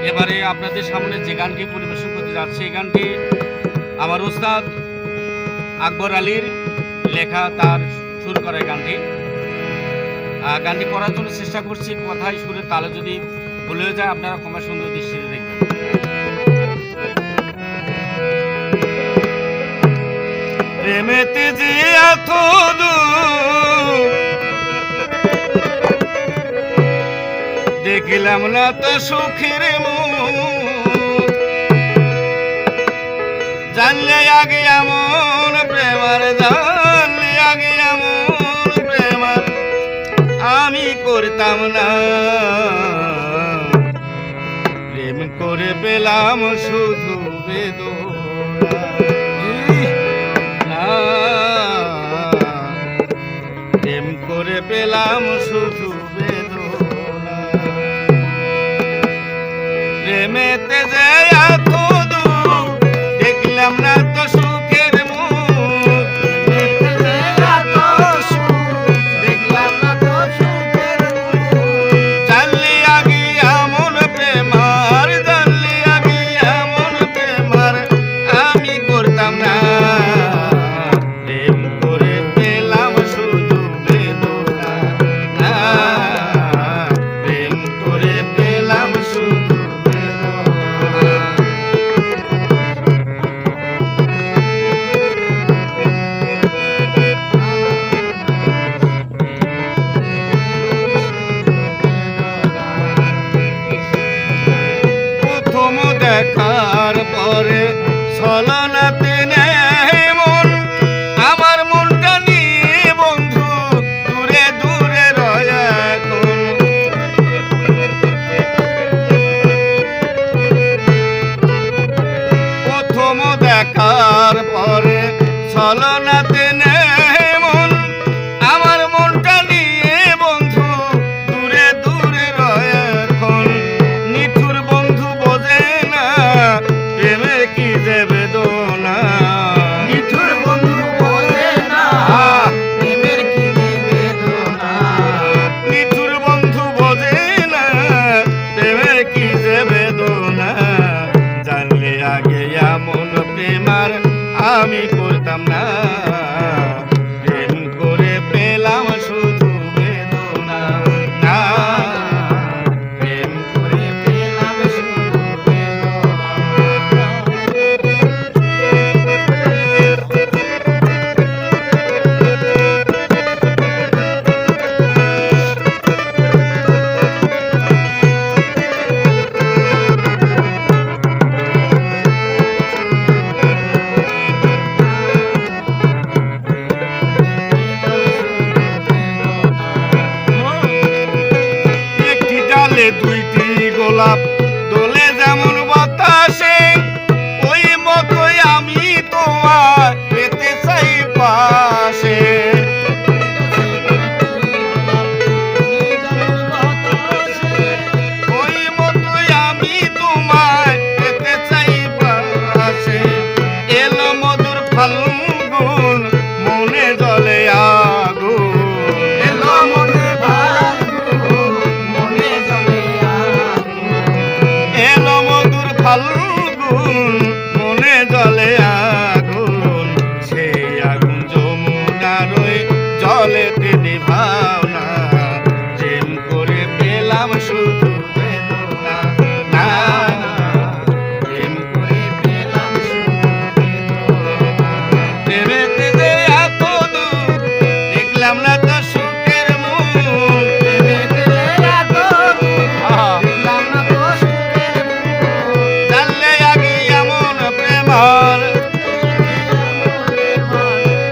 এবারে আপনাদের সামনে যে গানটি পরিবেশন করতে যাচ্ছে এই গানটি আমার ওস্তাদ আকবর আলীর লেখা, তার সুর করা গানটি। গানটি করার জন্য চেষ্টা করছি, কথায় সুরে তালে যদি ভুলে যায় আপনারা ক্ষমা সুন্দর দৃষ্টিতে দেখবেন। প্রেমেতে যে এত দেখিলাম না তো সুখের মুখ, জানলে আগে এমন প্রেমার, জানলে আগে এমন প্রেমার আমি করতাম না। প্রেম করে পেলাম শুধু বেদনা, প্রেম করে পেলাম শুধু বেদনা। প্রেমেতে যে এত দূর দেখলাম না তো সুখের মুখ, দেখলাম না তো সুখের মুখ, জানলি আগে এমন প্রেমার, জানলি আগে এমন প্রেমার আমি করতাম না। প্রেম করে পেলাম শুধু বেদনা, প্রেম করে পেলাম শুধু দেখার পরে ছলনাতে নেই মন, আমার মনটা নিয়ে বন্ধু দূরে দূরে রয় এখন। প্রথম দেখার পরে ছলনাতে নেই মন, আমার মনটা নিয়ে বন্ধু দূরে দূরে রয় এখন। নিঠুর বন্ধু বোঝে না প্রেমে কি যে বেদনা, নিঠুর বন্ধু বোঝে না প্রেমের কি যে বেদনা, নিঠুর বন্ধু বোঝে না প্রেমের কি যে বেদনা। জানলে আগে এমন প্রেমার আমি করতাম না, প্রেম করে পেলাম শুধু বেদনা, না প্রেম করে পেলাম শুধু দুইটি গোলাপ দোলে যেমন বাতাসে, ওই মতোই আমি তোমার পেতে চাই পাশে। ওই মতোই আমি তোমার পেতে চাই পাশে। এলো মধুর ফাল্গুন মনে জলে আগুন, এলো মনে ফাল্গুন মনে জলে আগুন, সেই আগুন যমুনার জলেতে নিভাও না। প্রেম করে পেলাম শুধু বেদনা, না প্রেম করে পেলাম শুধু বেদনা। প্রেমেতে যে এত দূর দেখলাম না তো সুখের মুখ, প্রেমেতে যে এত দূর দেখলাম না তো সুখের মুখ, জানলে আগে এমন প্রেমার,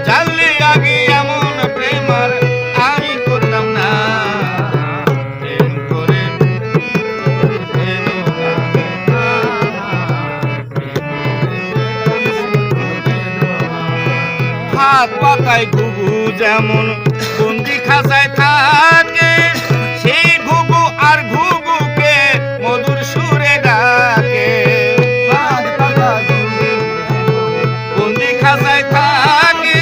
জানলে আগে এমন প্রেমার আমি করতাম না। প্রেম করে হাত পাতায় ঘুঘু যেমন বন্দি খাঁচায় থাকে, সেই ঘুঘু আর ঘুঘুকে মধুর সুরে ডাকে। বন্দি খাঁচায় থাকে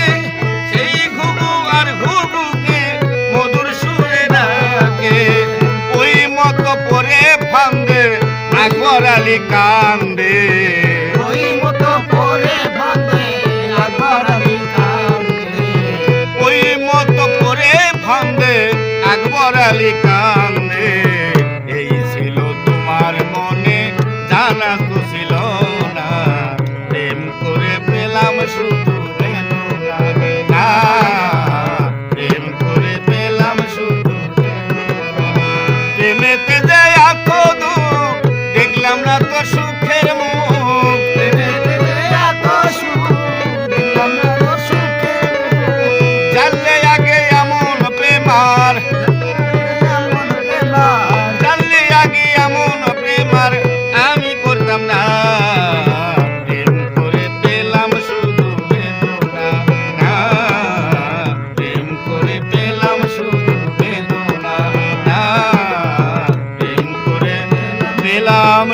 সেই ঘুঘু আর ঘুঘুকে মধুর সুরে ডাকে। ওই মতো পরে ফান্দে আকবর আলী কান্দে ওই মতো করে ভাঙে আকবর আলী কান্দে ওই মতো করে ভাঙে আকবর আলী কান্দে এই ছিল তোমার মনে জানা তো ছিল না প্রেম করে পেলাম শুধু বেদনা না প্রেম করে পেলাম শুধু প্রেমেতে যে এত দুঃখ দেখলাম না তো সুখের মুখ এত সুখ দেখলাম না তো সুখের জানলে আগে এমন প্রেমার এমন বেমার জানলে আগে এমন প্রেমার আমি করতাম না প্রেম করে পেলাম শুধু বেদনা না প্রেম করে পেলাম শুধু বেদনা না প্রেম করে পেলাম